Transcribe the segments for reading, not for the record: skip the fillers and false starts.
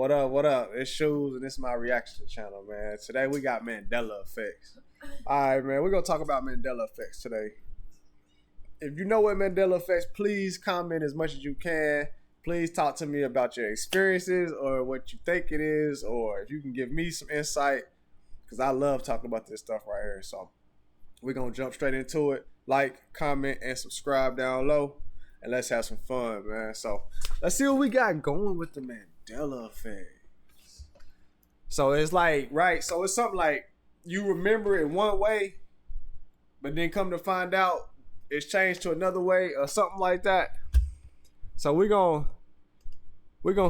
What up? What up? It's Shoes, and this is my reaction channel, man. Today we got Mandela effects. All right, man. We're gonna talk about Mandela effects today. If you know what Mandela effects, please comment as much as you can. Please talk to me about your experiences or what you think it is, or if you can give me some insight, because I love talking about this stuff right here. So we're gonna jump straight into it. Like, comment, and subscribe down low, and let's have some fun, man. So let's see what we got going with the Mandela effect. So it's like, right? So it's something like you remember it one way, but then come to find out it's changed to another way or something like that. So we're gonna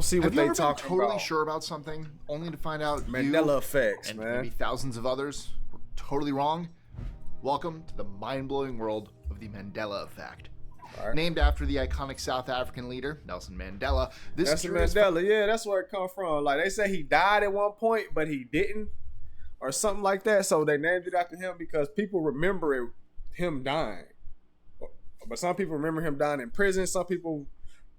see what they talking about. Have you ever been totally sure about something only to find out Mandela effects, and man, maybe thousands of others were totally wrong? Welcome to the mind-blowing world of the Mandela effect. Right. Named after the iconic South African leader, Nelson Mandela. Nelson Mandela, yeah, that's where it comes from. Like, they say he died at one point, but he didn't, or something like that. So they named it after him because people remember him dying. But some people remember him dying in prison. Some people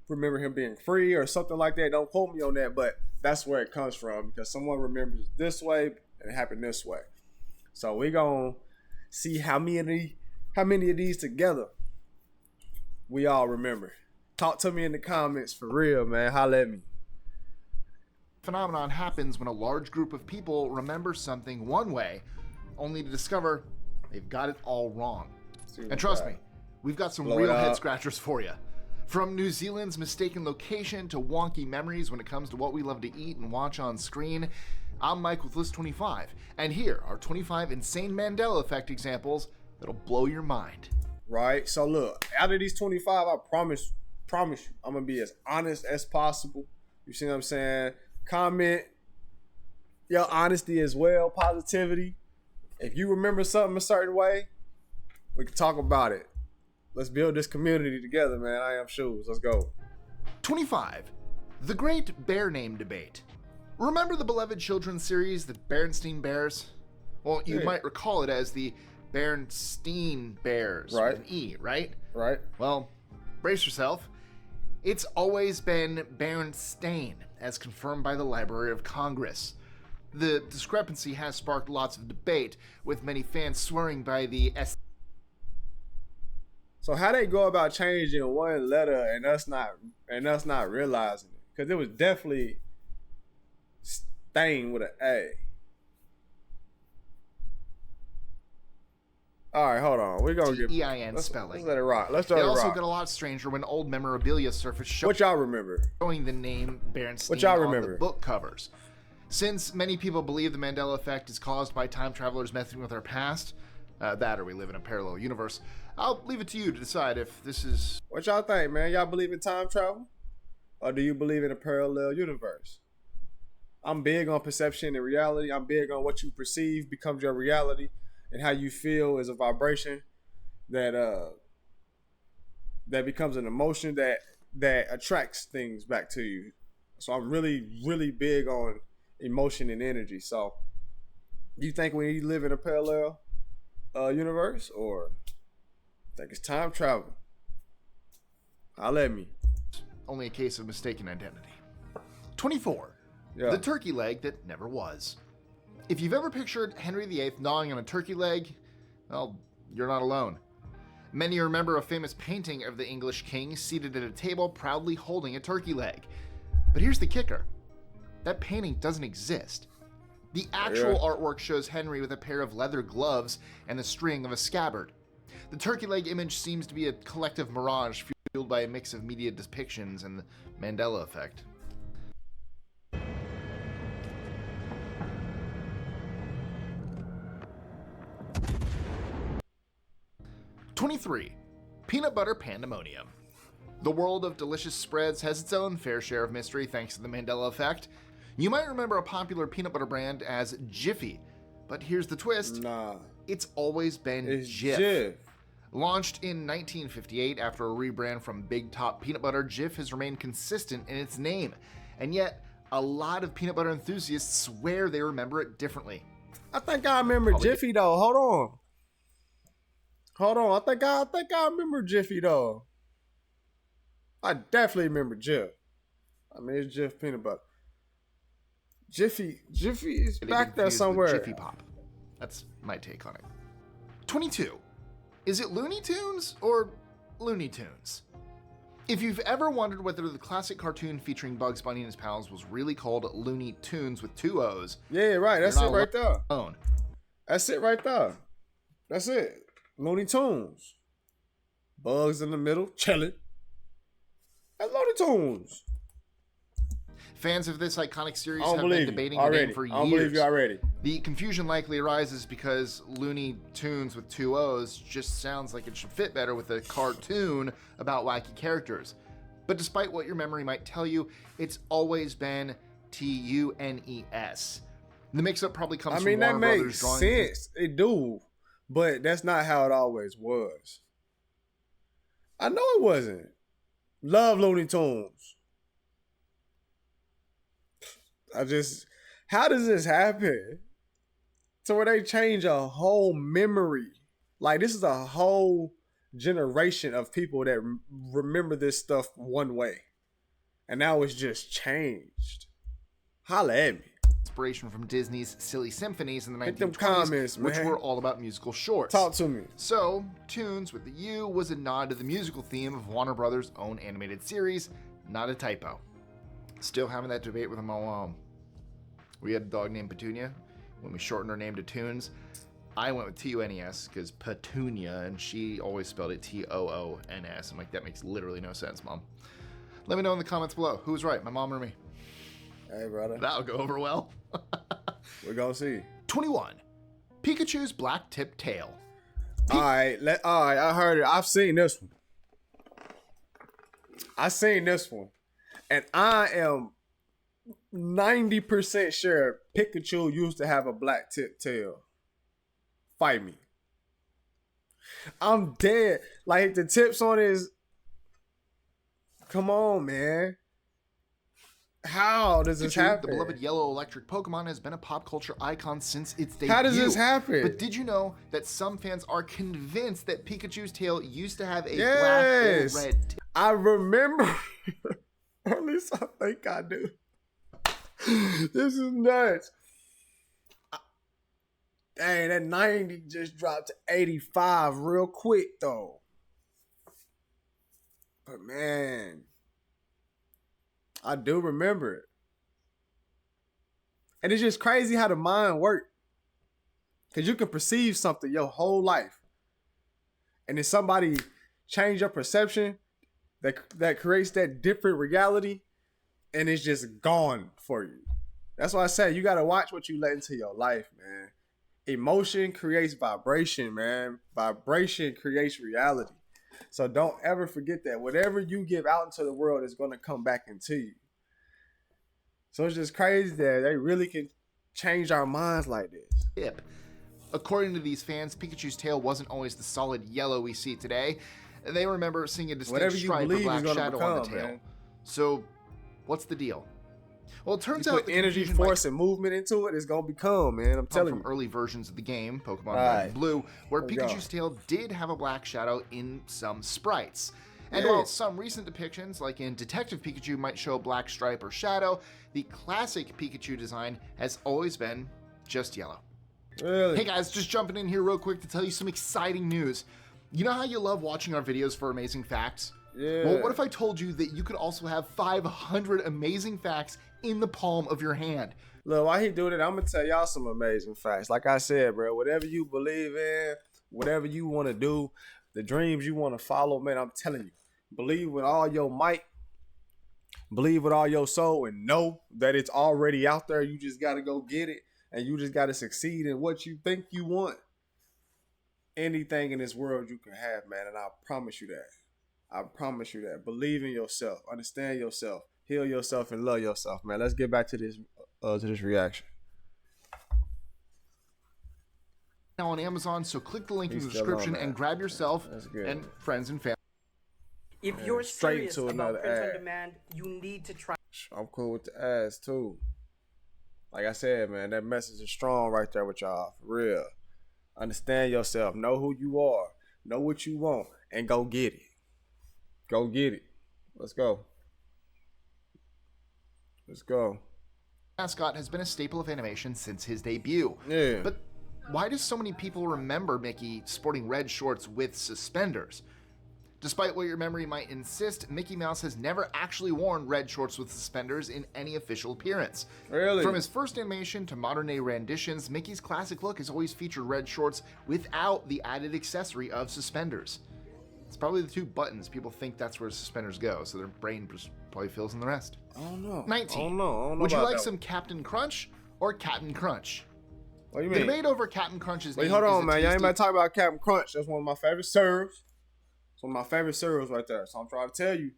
remember him being free or something like that. Don't quote me on that, but that's where it comes from, because someone remembers it this way and it happened this way. So we're going to see how many of these together we all remember. Talk to me in the comments for real, man. Holla at me. Phenomenon happens when a large group of people remember something one way, only to discover they've got it all wrong. And trust me, we've got some real head scratchers for you. From New Zealand's mistaken location to wonky memories when it comes to what we love to eat and watch on screen, I'm Mike with List 25, and here are 25 insane Mandela effect examples that'll blow your mind. Right, so look, out of these 25, I promise you, I'm gonna be as honest as possible. You see what I'm saying? Comment your honesty as well, positivity. If you remember something a certain way, we can talk about it. Let's build this community together, man. I am Shoes. Let's go. 25. The Great Bear Name Debate. Remember the beloved children's series, The Berenstain Bears? Well, you might recall it as the Berenstain Bears, right? With an E, right? Right. Well, brace yourself. It's always been Berenstain, as confirmed by the Library of Congress. The discrepancy has sparked lots of debate, with many fans swearing by the S. So how they go about changing one letter and us not realizing it? Because it was definitely Stain with an A. All right, hold on. We're going to get E-I-N spelling. Let's let it rock. Let's start it rock. It also got a lot stranger when old memorabilia surfaced what y'all remember? Showing the name Berenstain what y'all on remember? The book covers. Since many people believe the Mandela effect is caused by time travelers messing with our past, that or we live in a parallel universe, I'll leave it to you to decide if this is... What y'all think, man? Y'all believe in time travel? Or do you believe in a parallel universe? I'm big on perception and reality. I'm big on what you perceive becomes your reality, and how you feel is a vibration that becomes an emotion that attracts things back to you. So I'm really, really big on emotion and energy. So you think we live in a parallel universe, or think it's time travel? Holla at me. Only a case of mistaken identity. 24. Yeah. The turkey leg that never was. If you've ever pictured Henry VIII gnawing on a turkey leg, well, you're not alone. Many remember a famous painting of the English king seated at a table proudly holding a turkey leg. But here's the kicker. That painting doesn't exist. The actual artwork shows Henry with a pair of leather gloves and the string of a scabbard. The turkey leg image seems to be a collective mirage fueled by a mix of media depictions and the Mandela effect. 23. Peanut butter pandemonium. The world of delicious spreads has its own fair share of mystery thanks to the Mandela effect. You might remember a popular peanut butter brand as Jiffy, but here's the twist. Nah. It's always been Jif. Launched in 1958 after a rebrand from Big Top Peanut Butter, Jif has remained consistent in its name, and yet a lot of peanut butter enthusiasts swear they remember it differently. I think I remember Jiffy though. Hold on. I think I remember Jiffy though. I definitely remember Jif. I mean, it's Jif peanut butter. Jiffy is They've back been there confused with somewhere. Jiffy Pop. That's my take on it. 22. Is it Looney Tunes or Looney Tunes? If you've ever wondered whether the classic cartoon featuring Bugs Bunny and his pals was really called Looney Tunes with 2 O's, Yeah, right. That's it right there. alone. That's it right there. That's it. Looney Tunes. Bugs in the middle, chilling. That's Looney Tunes. Fans of this iconic series I don't have been believe debating you the name already. for years. I don't believe you already. The confusion likely arises because Looney Tunes with 2 O's just sounds like it should fit better with a cartoon about wacky characters. But despite what your memory might tell you, it's always been Tunes. The mix-up probably comes from that Warner makes Brothers drawing sense. It do, but that's not how it always was. I know it wasn't. Love Looney Tunes. How does this happen? So where they change a whole memory. Like, this is a whole generation of people that remember this stuff one way. And now it's just changed. Holla at me. inspiration from Disney's Silly Symphonies in the Hit them 1920s, comments, which man. were all about musical shorts. Talk to me. So, Tunes with the U was a nod to the musical theme of Warner Brothers' own animated series, not a typo. Still having that debate with my mom. We had a dog named Petunia. When we shortened her name to Tunes, I went with Tunes because Petunia, and she always spelled it Toons. I'm like, that makes literally no sense, Mom. Let me know in the comments below. Who was right, my mom or me? Hey, brother. That'll go over well. We're going to see. 21. Pikachu's black tipped tail. All right. I heard it. I've seen this one. And I am 90% sure Pikachu used to have a black tip tail. Fight me. I'm dead. Like, the tips on his... Come on, man. How does this Pikachu, happen? the beloved yellow electric Pokemon, has been a pop culture icon since its debut. How does this happen? But did you know that some fans are convinced that Pikachu's tail used to have a Yes. black or red tip? I remember. At least I think I do. This is nuts. Dang, that 90 just dropped to 85 real quick, though. But, man, I do remember it. And it's just crazy how the mind works. Because you can perceive something your whole life. And then somebody change your perception that creates that different reality, and it's just gone for you. That's why I say you got to watch what you let into your life, man. Emotion creates vibration, man. Vibration creates reality. So don't ever forget that. Whatever you give out into the world is going to come back into you. So it's just crazy that they really can change our minds like this. Tip. According to these fans, Pikachu's tail wasn't always the solid yellow we see today. They remember seeing a distinct Whatever you stripe or believe is black gonna shadow on the become, tail. man. So, what's the deal? Well, it turns You out put the energy, confusion force, and movement into it, it's going to become, man. I'm come telling from you. early versions of the game, Pokemon Red Right. and Blue, where There we go. Pikachu's tail did have a black shadow in some sprites. And Yeah. while some recent depictions, like in Detective Pikachu, might show a black stripe or shadow, the classic Pikachu design has always been just yellow. Really? Hey guys, just jumping in here real quick to tell you some exciting news. You know how you love watching our videos for amazing facts? Yeah. Well, what if I told you that you could also have 500 amazing facts in the palm of your hand? Look, while he doing it, I'm going to tell y'all some amazing facts. Like I said, bro, whatever you believe in, whatever you want to do, the dreams you want to follow, man, I'm telling you, believe with all your might, believe with all your soul, and know that it's already out there. You just got to go get it, and you just got to succeed in what you think you want. Anything in this world you can have, man, and I promise you that. I promise you that. Believe in yourself, understand yourself, heal yourself, and love yourself, man. Let's get back to this reaction. Now on Amazon, so click the link in He's the still description on and that. grab yourself That's good. and friends and family. If you're straight serious to about another print on ad. demand, you need to try. I'm cool with the ass too. Like I said, man, that message is strong right there with y'all. For real. Understand yourself. Know who you are. Know what you want. And go get it. Go get it. Let's go. Let's go. mascot has been a staple of animation since his debut. Yeah. But why do so many people remember Mickey sporting red shorts with suspenders? Despite what your memory might insist, Mickey Mouse has never actually worn red shorts with suspenders in any official appearance. Really? From his first animation to modern-day renditions, Mickey's classic look has always featured red shorts without the added accessory of suspenders. It's probably the two buttons. People think that's where suspenders go, so their brain just probably fills in the rest. I don't know. 19. I don't know Would you about like that some Captain Crunch or Captain Crunch? What do you The mean? debate over Captain Crunch's Wait, name hold is on, a man. Y'all ain't tasty- about to talk about Captain Crunch. That's one of my favorite cereals. It's one of my favorite cereals right there. So I'm trying to tell you.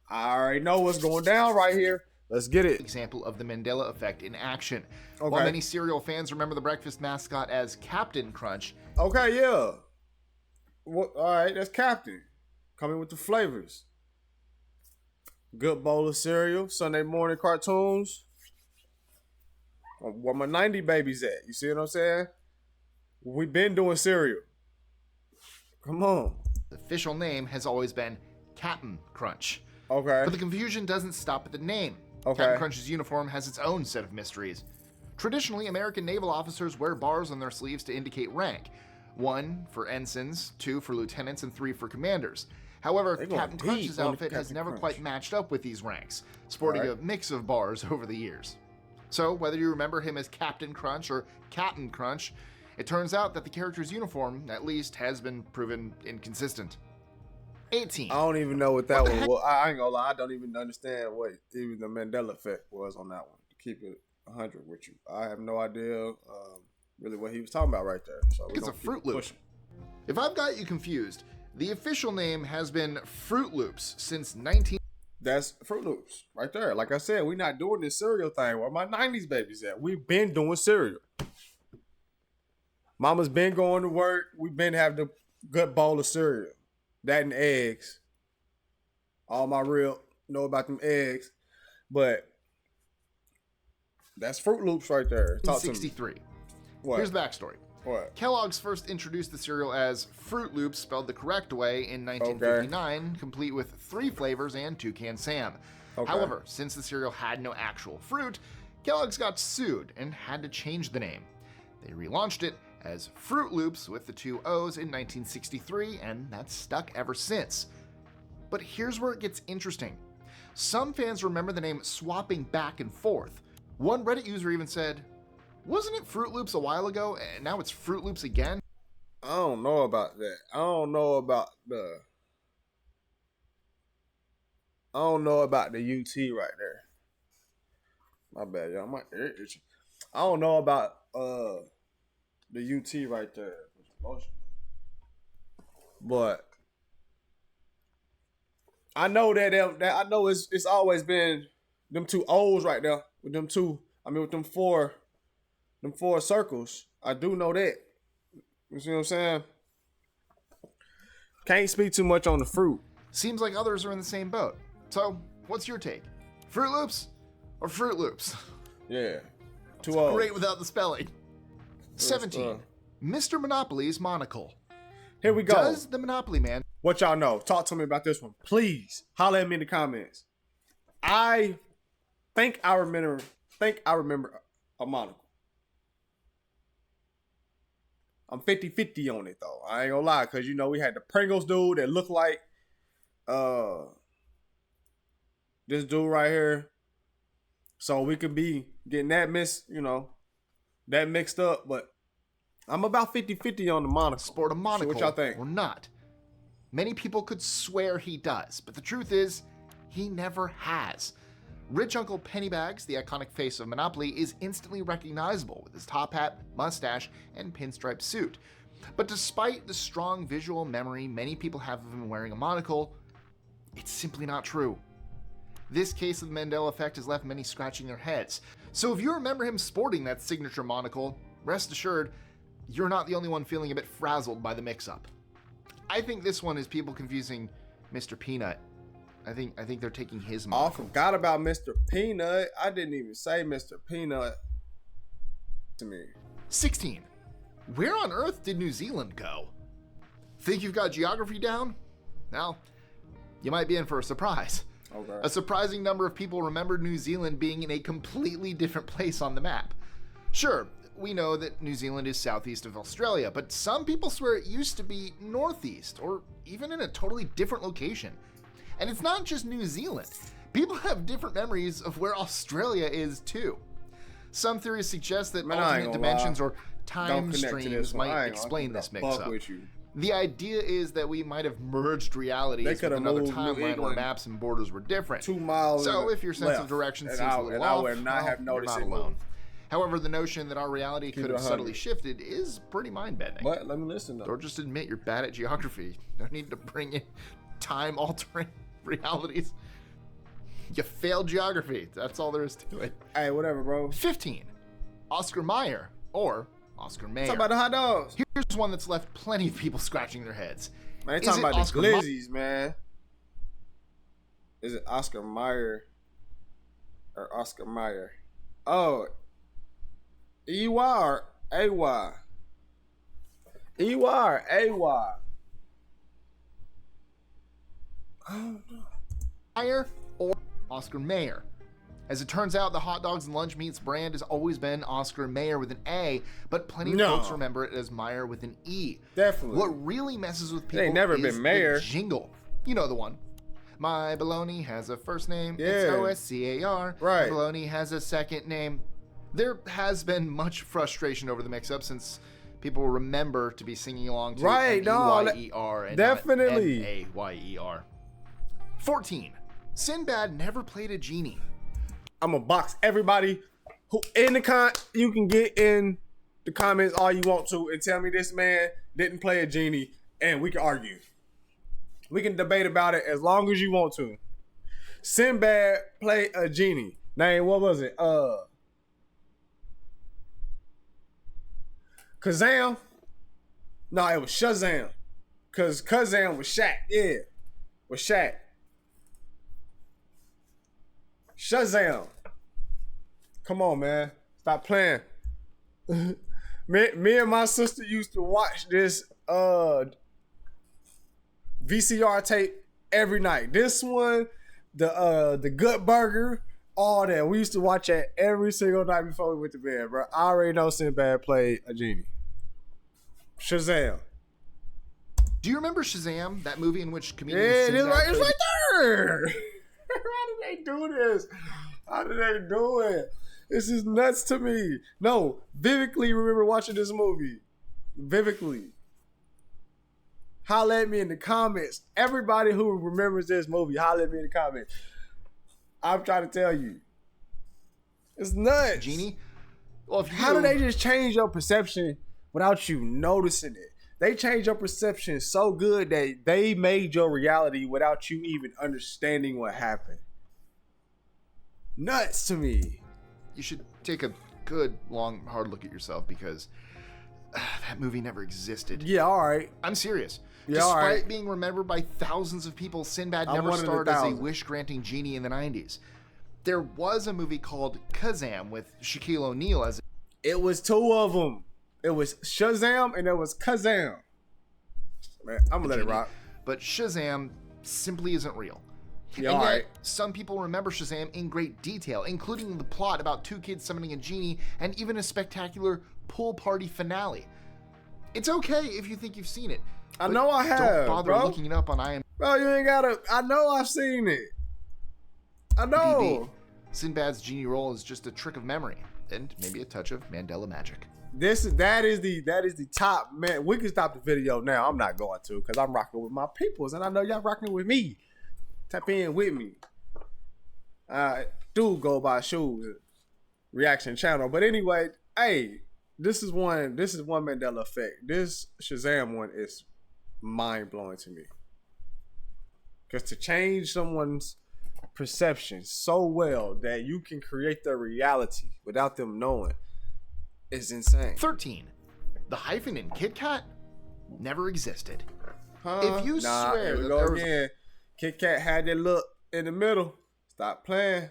I already know what's going down right here. Let's get it. example of the Mandela effect in action. Okay. While many cereal fans remember the breakfast mascot as Captain Crunch, Okay, yeah. What? All right, that's Captain. Coming with the flavors. Good bowl of cereal. Sunday morning cartoons. Where my 90 babies at? You see what I'm saying? We been doing cereal. Come on. the official name has always been Captain Crunch. Okay. But the confusion doesn't stop at the name. Okay. Captain Crunch's uniform has its own set of mysteries. Traditionally, American naval officers wear bars on their sleeves to indicate rank. 1 for ensigns, 2 for lieutenants, and 3 for commanders. However, They going Captain deep Crunch's on the outfit has Captain never Crunch. quite matched up with these ranks, sporting Alright. a mix of bars over the years. So, whether you remember him as Captain Crunch or Captain Crunch, it turns out that the character's uniform, at least, has been proven inconsistent. 18. I don't even know what that What the one heck? was. I ain't gonna lie. I don't even understand what even the Mandela effect was on that one. To keep it 100 with you, I have no idea really what he was talking about right there. So It's a Fruit Loop. If I've got you confused, the official name has been Fruit Loops since 19... That's Fruit Loops right there. Like I said, we not doing this cereal thing. Where my 90s babies at? We've been doing cereal. Mama's been going to work. We've been having a good bowl of cereal. That and eggs. All my real know about them eggs. But that's Fruit Loops right there. Talk to me. 63. What? Here's the backstory. What? Kellogg's first introduced the cereal as Fruit Loops spelled the correct way in 1959, complete with 3 flavors and Toucan Sam. Okay. However, since the cereal had no actual fruit, Kellogg's got sued and had to change the name. They relaunched it as Fruit Loops with the 2 O's in 1963, and that's stuck ever since. But here's where it gets interesting. Some fans remember the name swapping back and forth. One Reddit user even said, "Wasn't it Fruit Loops a while ago, and now it's Fruit Loops again?" I don't know about that. I don't know about the UT right there. My bad, y'all. My ear itching. I don't know about the UT right there. But I know that I know it's always been them 2 O's right there with them 2. I mean with them 4 circles. I do know that. You see what I'm saying? Can't speak too much on the fruit. Seems like others are in the same boat. So, what's your take? Fruit Loops or Fruit Loops? Yeah. 2 O's. Great without the spelling. 17. Mr. Monopoly's monocle. Here we go. Does the Monopoly Man What y'all know? Talk to me about this one. Please. Holler at me in the comments. I think I remember a monocle. I'm 50-50 on it though. I ain't gonna lie, cause you know we had the Pringles dude that looked like this dude right here. So we could be getting that mixed up, but I'm about 50-50 on the monocle. sport a monocle what y'all think? or not? Many people could swear he does, but the truth is, he never has. Rich Uncle Pennybags, the iconic face of Monopoly, is instantly recognizable with his top hat, mustache, and pinstripe suit. But despite the strong visual memory many people have of him wearing a monocle, it's simply not true. This case of the Mandela effect has left many scratching their heads. So if you remember him sporting that signature monocle, rest assured, you're not the only one feeling a bit frazzled by the mix-up. I think this one is people confusing Mr. Peanut. I think they're taking his I monocle. forgot about Mr. Peanut. I didn't even say Mr. Peanut to me. 16. Where on earth did New Zealand go? Think you've got geography down? Well, you might be in for a surprise. Okay. A surprising number of people remember New Zealand being in a completely different place on the map. Sure, we know that New Zealand is southeast of Australia, but some people swear it used to be northeast, or even in a totally different location. And it's not just New Zealand. People have different memories of where Australia is too. Some theories suggest that alternate dimensions or time streams might explain this mix-up. The idea is that we might have merged realities with another timeline where maps and borders were different. 2 miles. So if your sense of direction seems a little off, would not have noticed you're not alone. However, the notion that our reality could have subtly shifted is pretty mind-bending. But let me listen though. Or just admit you're bad at geography. No need to bring in time-altering realities. You failed geography. That's all there is to it. Hey, whatever, bro. 15. Oscar Mayer, or Oscar Mayer. Talk about the hot dogs. Here's one that's left plenty of people scratching their heads. Man, they talking about the glizzies, man. Is it Oscar Mayer or Oscar Mayer? Oh, E-Y or A-Y? E-Y or A-Y? I don't know. Mayer or Oscar Mayer. As it turns out, the hot dogs and lunch meats brand has always been Oscar Mayer with an A, but plenty of folks remember it as Meyer with an E. Definitely. What really messes with people ain't never is been Mayer. the jingle. You know the one. My bologna has a first name. Yeah. It's O-S-C-A-R. Right. My bologna has a second name. There has been much frustration over the mix-up since people remember to be singing along to M-E-Y-E-R and definitely not M-A-Y-E-R. 14. Sinbad never played a genie. I'm gonna box everybody who in the you can get in the comments all you want to and tell me this man didn't play a genie and we can argue. We can debate about it as long as you want to. Sinbad played a genie. Name, what was it? Kazam? No, it was Shazam. Cause Kazam was Shaq. Yeah. Was Shaq. Shazam. Come on, man. Stop playing. me and my sister used to watch this VCR tape every night. This one, the Good Burger, all that. We used to watch that every single night before we went to bed, bro. I already know Sinbad played a genie. Shazam. Do you remember Shazam? That movie in which comedian It's Sinbad right played... there. How did they do this? How did they do it? This is nuts to me. No, vividly remember watching this movie. Vividly. Holla at me in the comments. Everybody who remembers this movie, holla at me in the comments. I'm trying to tell you. It's nuts. Genie? Well, how do they just change your perception without you noticing it? They changed your perception so good that they made your reality without you even understanding what happened. Nuts to me. You should take a good, long, hard look at yourself because that movie never existed. Yeah, all right. I'm serious. Yeah, Despite all right. being remembered by thousands of people, Sinbad never starred as a wish-granting genie in the 90s. There was a movie called Kazam with Shaquille O'Neal as... It was two of them. It was Shazam and it was Kazam. Man, I'm gonna let it rock. But Shazam simply isn't real. Yeah, and yet, right. some people remember Shazam in great detail, including the plot about two kids summoning a genie and even a spectacular pool party finale. It's okay if you think you've seen it. I know I have. Don't bother bro. looking it up on IMDb. Bro, you ain't gotta. I know I've seen it. I know. Sinbad's genie role is just a trick of memory and maybe a touch of Mandela magic. That is the top, man. We can stop the video now. I'm not going to because I'm rocking with my peoples and I know y'all rocking with me. Tap in with me. Do go by shoes reaction channel. But anyway, hey, this is one Mandela effect. This Shazam one is mind blowing to me. Because to change someone's perception so well that you can create their reality without them knowing is insane. 13. The hyphen in Kit Kat never existed. Huh? If you swear that there was again. Kit Kat had that look in the middle. Stop playing.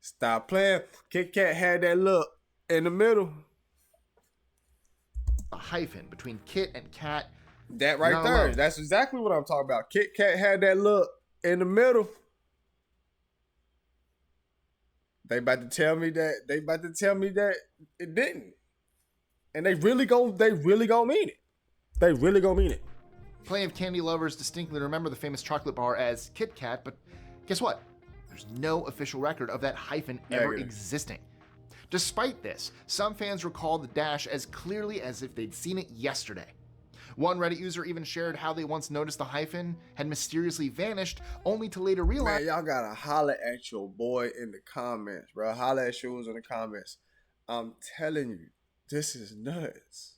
Stop playing. Kit Kat had that look in the middle. A hyphen between Kit and Kat That You're right not there. alone. That's exactly what I'm talking about. Kit Kat had that look in the middle. They about to tell me that it didn't. And they really gonna mean it. They really gonna mean it. Plenty of candy lovers distinctly remember the famous chocolate bar as Kit Kat, but guess what? There's no official record of that hyphen ever Negative. existing. Despite this, some fans recall the dash as clearly as if they'd seen it yesterday. One Reddit user even shared how they once noticed the hyphen had mysteriously vanished, only to later realize. Man, y'all gotta holler at your boy in the comments, bro. Holler at Shoes in the comments. I'm telling you, this is nuts.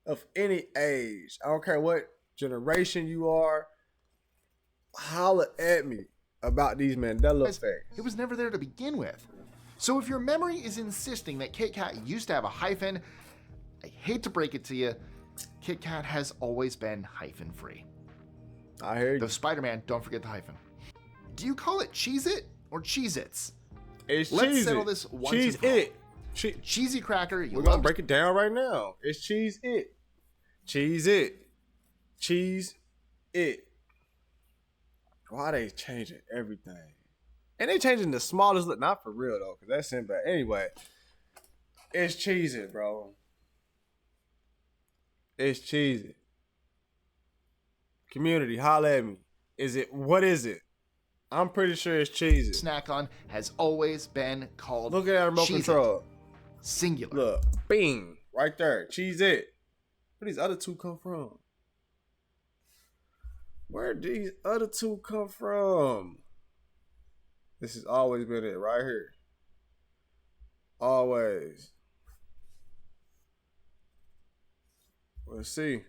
Of any age, I don't care what generation you are, holler at me about these Mandela effects. It was never there to begin with. So if your memory is insisting that Kit Kat used to have a hyphen, I hate to break it to you, Kit Kat has always been hyphen free. I hear you. Though Spider-Man, don't forget the hyphen. Do you call it Cheez-It or Cheez-Its? It's Let's Cheez-It. settle this once Cheese and for all. it. Cheesy cracker, you We're gonna love break it down right now. It's Cheese it. Cheese it. Cheese it. Why they changing everything? And they changing the smallest look, not for real though, because that's simple. Anyway, it's Cheese it, bro. It's Cheese it. Community, holla at me. What is it? I'm pretty sure it's Cheese it. snack on has always been called Look at that remote Cheez-It. control. Singular. Look, bing, right there. Cheese it. Where these other two come from? Where these other two come from? This has always been it, right here. Always. Let's see.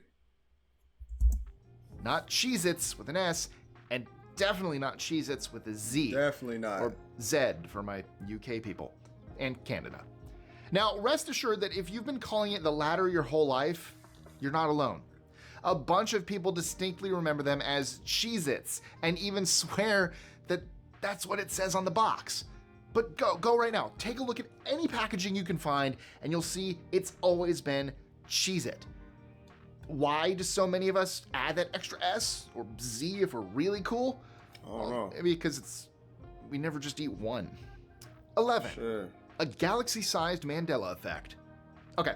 Not Cheez-Its with an S, and definitely not Cheez-Its with a Z. Definitely not. Or Z for my UK people. And Canada. Now, rest assured that if you've been calling it the latter your whole life, you're not alone. A bunch of people distinctly remember them as Cheez-Its and even swear that that's what it says on the box. But go right now. Take a look at any packaging you can find and you'll see it's always been Cheez-It. Why do so many of us add that extra S or Z if we're really cool? I don't know. Maybe because we never just eat one. 11. Sure. A galaxy-sized Mandela effect. Okay,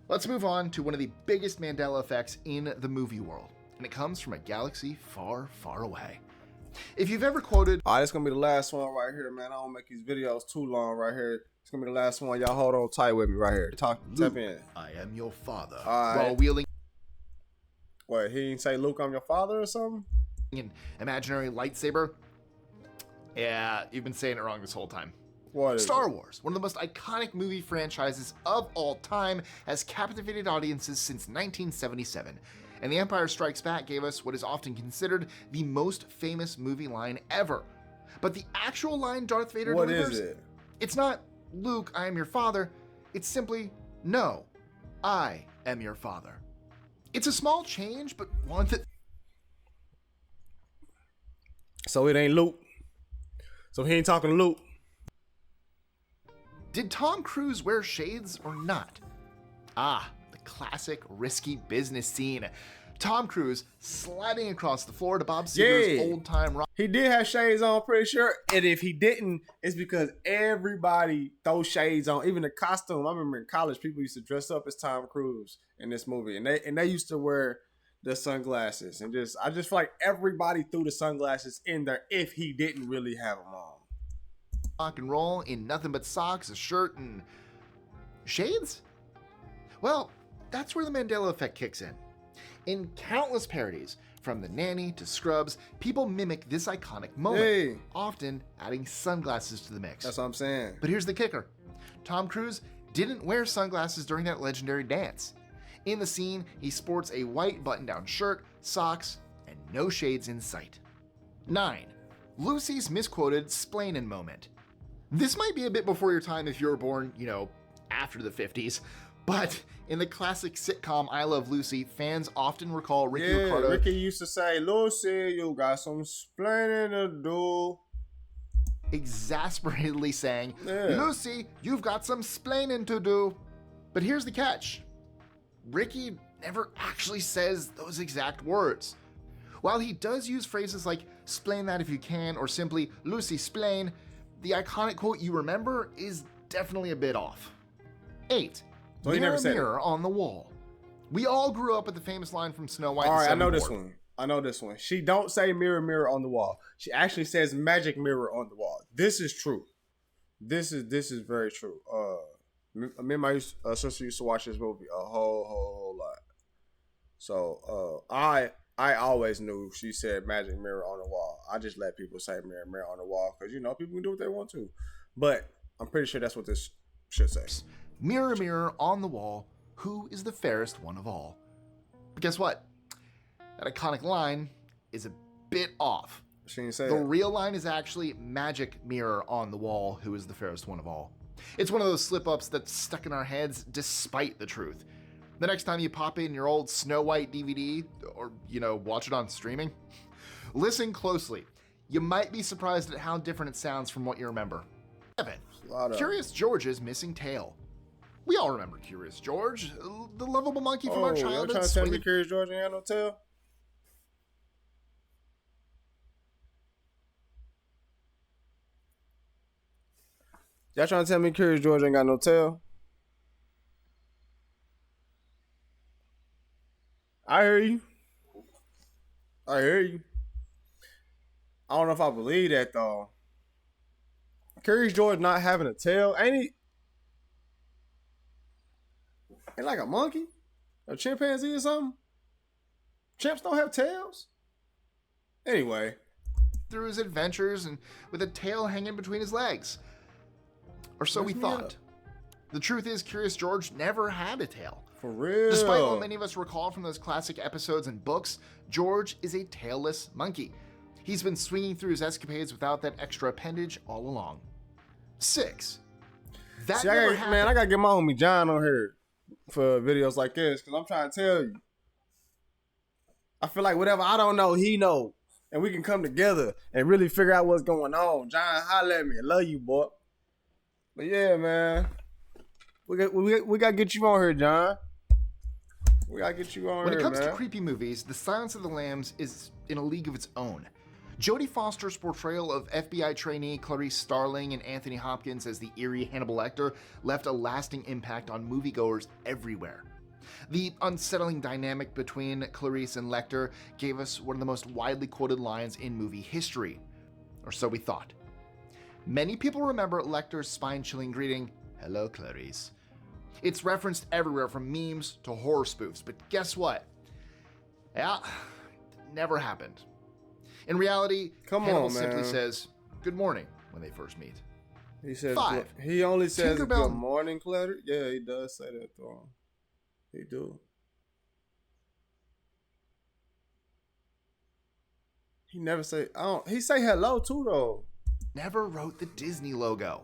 let's move on to one of the biggest Mandela effects in the movie world, and it comes from a galaxy far, far away. If you've ever quoted, All right, it's gonna be the last one right here, man. I don't make these videos too long right here. It's gonna be the last one. Y'all hold on tight with me right here. Tap in. I am your father, All right. while wielding What, he didn't say, Luke, I'm your father or something? an imaginary lightsaber. Yeah, you've been saying it wrong this whole time. What is Star Wars, one of the most iconic movie franchises of all time, has captivated audiences since 1977. And The Empire Strikes Back gave us what is often considered the most famous movie line ever. But the actual line Darth Vader What delivers, is it? it's not, Luke, I am your father. It's simply, no, I am your father. It's a small change, but one that So it ain't Luke. So he ain't talking to Luke. Did Tom Cruise wear shades or not? Ah, the classic risky business scene. Tom Cruise sliding across the floor to Bob Seger's Yeah. old-time rock. He did have shades on, pretty sure. And if he didn't, it's because everybody throws shades on. Even the costume. I remember in college, people used to dress up as Tom Cruise in this movie. And they used to wear the sunglasses. And I just feel like everybody threw the sunglasses in there if he didn't really have them on. Rock and roll in nothing but socks, a shirt, and shades? Well, that's where the Mandela effect kicks in. In countless parodies, from The Nanny to Scrubs, people mimic this iconic moment, Hey. often adding sunglasses to the mix. That's what I'm saying. But here's the kicker. Tom Cruise didn't wear sunglasses during that legendary dance. In the scene, he sports a white button-down shirt, socks, and no shades in sight. 9. Lucy's misquoted splainin' moment. This might be a bit before your time if you were born, after the 50s, but in the classic sitcom I Love Lucy, fans often recall Ricky Yeah, Ricardo Ricky used to say, Lucy, you got some splaining to do. exasperatedly saying, Yeah. Lucy, you've got some splainin' to do. But here's the catch. Ricky never actually says those exact words. While he does use phrases like "splain that if you can" or simply "Lucy, splain," the iconic quote you remember is definitely a bit off. 8. Well, he Mirror, never said mirror on the wall. We all grew up with the famous line from Snow White. All right, I know Seven this Dwarfs. one. I know this one. She don't say mirror, mirror on the wall. She actually says magic mirror on the wall. This is true. This is very true. Me and my sister used to watch this movie a whole lot. So I always knew she said magic mirror on the wall. I just let people say mirror, mirror on the wall because people can do what they want to. But I'm pretty sure that's what this should say. Mirror, mirror on the wall, who is the fairest one of all? But guess what? That iconic line is a bit off. She didn't say The it. real line is actually magic mirror on the wall, who is the fairest one of all. It's one of those slip-ups that's stuck in our heads despite the truth. The next time you pop in your old Snow White DVD, or, watch it on streaming, listen closely. You might be surprised at how different it sounds from what you remember. 7. Curious George's missing tail. We all remember Curious George, the lovable monkey from our Y'all childhood. trying to tell me Curious George ain't got no tail? Y'all trying to tell me Curious George ain't got no tail? I hear you. I don't know if I believe that though. Curious George not having a tail, ain't he? Ain't like a monkey? A chimpanzee or something? Chimps don't have tails? Anyway. Through his adventures and with a tail hanging between his legs. Or so we Mess me thought. up. The truth is, Curious George never had a tail. For real. Despite what many of us recall from those classic episodes and books, George is a tailless monkey. He's been swinging through his escapades without that extra appendage all along. 6. That See, never I happened. gotta get my homie John on here for videos like this, because I'm trying to tell you. I feel like whatever I don't know, he know. And we can come together and really figure out what's going on. John, holla at me. I love you, boy. But yeah, man. We got to get you on here, John. We got to get you on When here, it comes man. to creepy movies, The Silence of the Lambs is in a league of its own. Jodie Foster's portrayal of FBI trainee Clarice Starling and Anthony Hopkins as the eerie Hannibal Lecter left a lasting impact on moviegoers everywhere. The unsettling dynamic between Clarice and Lecter gave us one of the most widely quoted lines in movie history. Or so we thought. Many people remember Lecter's spine-chilling greeting, "Hello, Clarice." It's referenced everywhere from memes to horror spoofs, but guess what? Yeah, it never happened. In reality, Come Hannibal on, simply man. says, "Good morning," when they first meet. He says 5. he only says Tinkerbell- good morning, Clutter. Yeah, he does say that though. He do. He never say he say hello too though. Never wrote the Disney logo.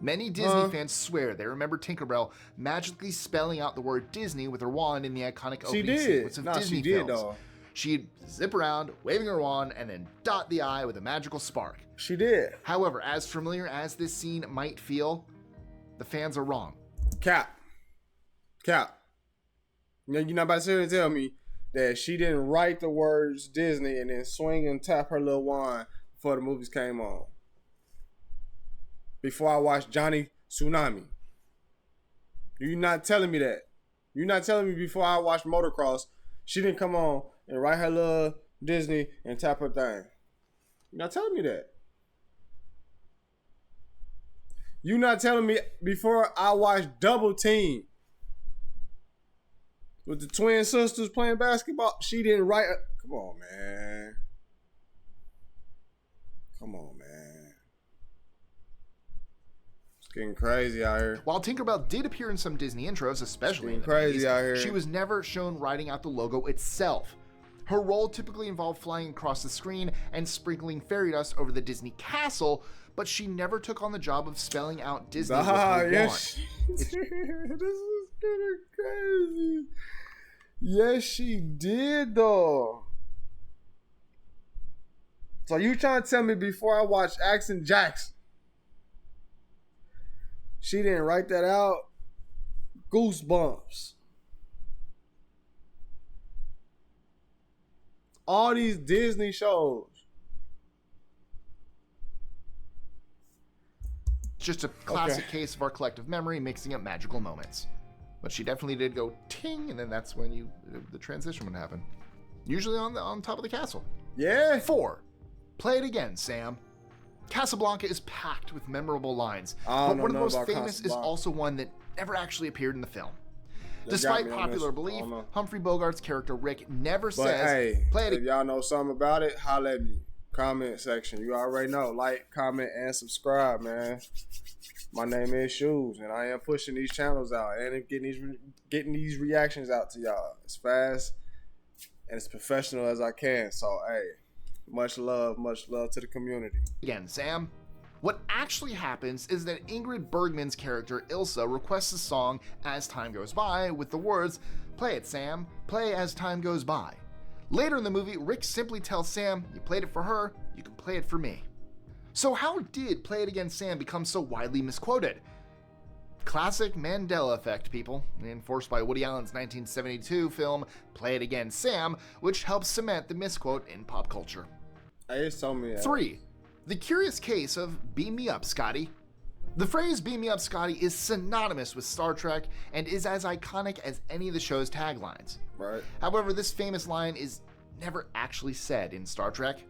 Many Disney fans swear they remember Tinkerbell magically spelling out the word Disney with her wand in the iconic She opening did. sequence of Nah, Disney she did films. though. She'd zip around, waving her wand, and then dot the I with a magical spark. She did. However, as familiar as this scene might feel, the fans are wrong. Cap. You're not about to sit here and tell me that she didn't write the words Disney and then swing and tap her little wand before the movies came on. Before I watched Johnny Tsunami. You're not telling me that. You're not telling me before I watched Motocross, she didn't come on and write her little Disney and tap her thing. You're not telling me that. You're not telling me before I watched Double Team with the twin sisters playing basketball, she didn't write. Come on, man. It's getting crazy out here. While Tinkerbell did appear in some Disney intros, especially in the Crazy 90s, out here. she was never shown writing out the logo itself. Her role typically involved flying across the screen and sprinkling fairy dust over the Disney castle, but she never took on the job of spelling out Disney with her Yes, wand. she did. This is getting crazy. Yes, she did though. So you trying to tell me before I watched Action Jackson, she didn't write that out? Goosebumps. all these Disney shows. It's just a classic case of our collective memory mixing up magical moments. But she definitely did go ting, and then that's when the transition would happen. Usually on top of the castle. Yeah. 4. Play it again, Sam. Casablanca is packed with memorable lines, I but don't one of the know most about famous is Casablanca. also one that never actually appeared in the film. They got Despite me on popular this. belief, I don't know. Humphrey Bogart's character Rick never But says, hey, play it if again. y'all know something about it, holla at me. Comment section. You already know. Like, comment, and subscribe, man. My name is Shoes, and I am pushing these channels out and getting these reactions out to y'all as fast and as professional as I can. So, hey, much love to the community. Again, Sam. What actually happens is that Ingrid Bergman's character Ilsa requests a song As Time Goes By with the words, play it, Sam, play as time goes by. Later in the movie, Rick simply tells Sam, you played it for her, you can play it for me. So how did Play It Again, Sam become so widely misquoted? Classic Mandela effect, people, enforced by Woody Allen's 1972 film Play It Again, Sam, which helps cement the misquote in pop culture. Hey, it's so many. 3. The curious case of Beam Me Up, Scotty. The phrase Beam Me Up, Scotty is synonymous with Star Trek and is as iconic as any of the show's taglines. Right. However, this famous line is never actually said in Star Trek.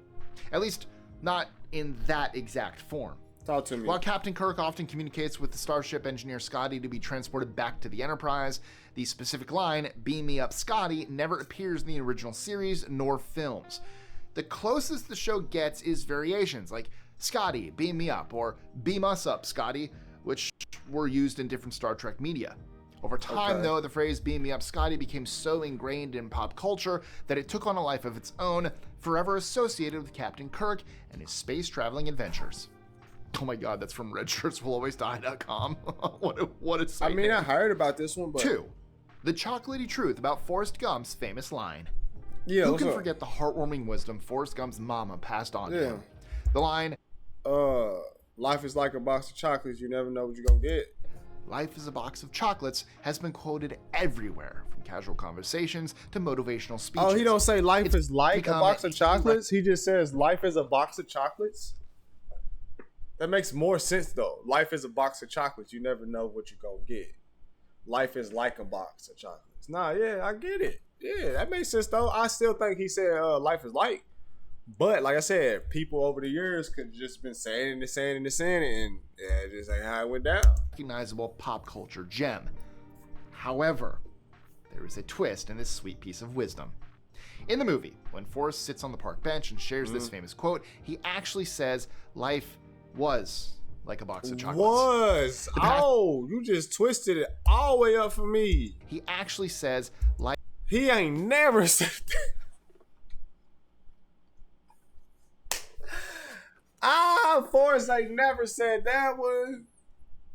At least, not in that exact form. Talk to me. While Captain Kirk often communicates with the starship engineer Scotty to be transported back to the Enterprise, the specific line, Beam Me Up, Scotty, never appears in the original series nor films. The closest the show gets is variations like Scotty, beam me up, or beam us up, Scotty, which were used in different Star Trek media. Over time, though, the phrase beam me up, Scotty became so ingrained in pop culture that it took on a life of its own, forever associated with Captain Kirk and his space-traveling adventures. Oh my god, that's from redshirtswillalwaysdie.com. what a site I mean, name. I heard about this one, but 2. The chocolatey truth about Forrest Gump's famous line. yeah, Who what's can up? forget the heartwarming wisdom Forrest Gump's mama passed on to Yeah. him? The line, Life is like a box of chocolates. You never know what you're gonna get. life is a box of chocolates, has been quoted everywhere, from casual conversations to motivational speeches. Oh, he don't say life is like a become box of chocolates. He just says life is a box of chocolates. That makes more sense though. Life is a box of chocolates. You never know what you're gonna get. Life is like a box of chocolates. Nah, yeah, I get it. Yeah, that makes sense though. I still think he said life is like. But like I said, people over the years could just been saying it, and yeah, it just ain't how it went down. Recognizable pop culture gem. However, there is a twist in this sweet piece of wisdom. In the movie, when Forrest sits on the park bench and shares this famous quote, he actually says, life was like a box of chocolates. You just twisted it all the way up for me. He actually says, life He ain't never said that. Forrest ain't never said that one.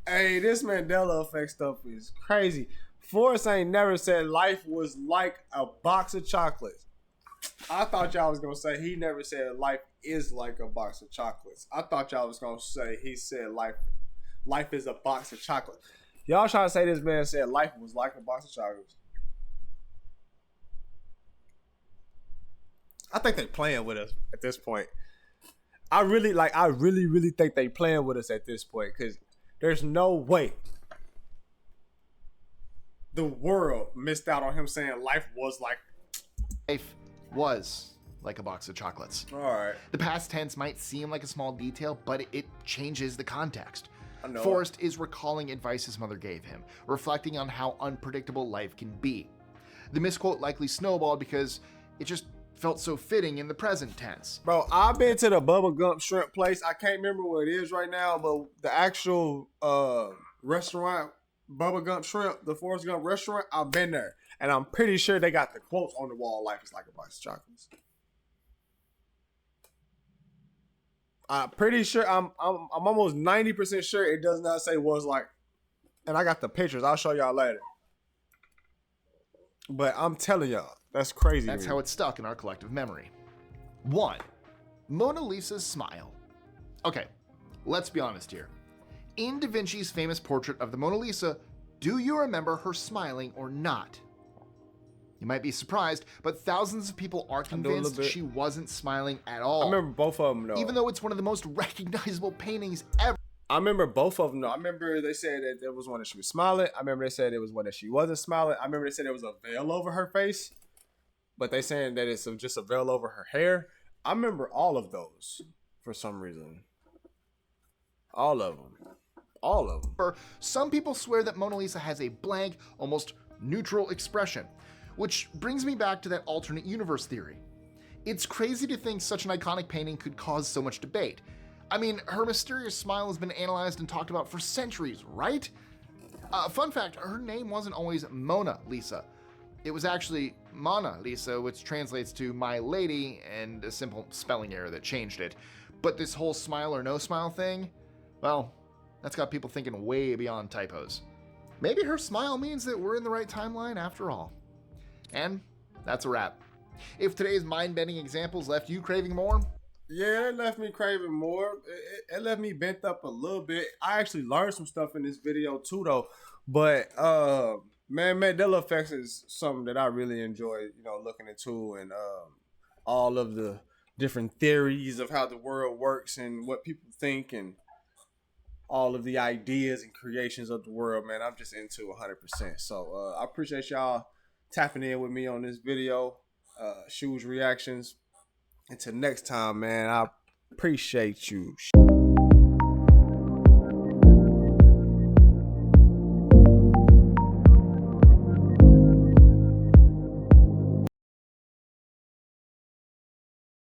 Hey, this Mandela effect stuff is crazy. Forrest ain't never said life was like a box of chocolates. I thought y'all was gonna say he never said life is like a box of chocolates. I thought y'all was gonna say he said life is a box of chocolates. Y'all trying to say this man said life was like a box of chocolates. I think they playing with us at this point. I really think they playing with us at this point because there's no way the world missed out on him saying life was like. was like a box of chocolates. All right. The past tense might seem like a small detail, but it changes the context. I know. Forrest is recalling advice his mother gave him, reflecting on how unpredictable life can be. The misquote likely snowballed because it just felt so fitting in the present tense. Bro, I've been to the Bubba Gump shrimp place. I can't remember what it is right now, but the actual restaurant, Bubba Gump Shrimp, the Forrest Gump restaurant, I've been there. And I'm pretty sure they got the quotes on the wall, life is like a box of chocolates. I'm pretty sure, I'm almost 90% sure it does not say was like, and I got the pictures, I'll show y'all later. But I'm telling y'all, that's crazy. That's how it's stuck in our collective memory. 1. Mona Lisa's smile. Okay, let's be honest here. In Da Vinci's famous portrait of the Mona Lisa, do you remember her smiling or not? You might be surprised, but thousands of people are convinced bit. she wasn't smiling at all. I remember both of them though. Even though it's one of the most recognizable paintings ever. I remember both of them though. I remember they said that there was one that she was smiling. I remember they said there was one that she wasn't smiling. I remember they said there was a veil over her face, but they saying that it's just a veil over her hair. I remember all of those for some reason. All of them. Some people swear that Mona Lisa has a blank, almost neutral expression, which brings me back to that alternate universe theory. It's crazy to think such an iconic painting could cause so much debate. I mean, her mysterious smile has been analyzed and talked about for centuries, right? Fun fact, her name wasn't always Mona Lisa. It was actually Mona Lisa, which translates to my lady, and a simple spelling error that changed it. But this whole smile or no smile thing, well, that's got people thinking way beyond typos. Maybe her smile means that we're in the right timeline after all. And that's a wrap. If today's mind-bending examples left you craving more, yeah, it left me craving more. It left me bent up a little bit. I actually learned some stuff in this video too, though. But man, Mandela effects is something that I really enjoy, looking into, and all of the different theories of how the world works and what people think, and all of the ideas and creations of the world. Man, I'm just into 100%. So I appreciate y'all tapping in with me on this video, shoes reactions. Until next time, man, I appreciate you.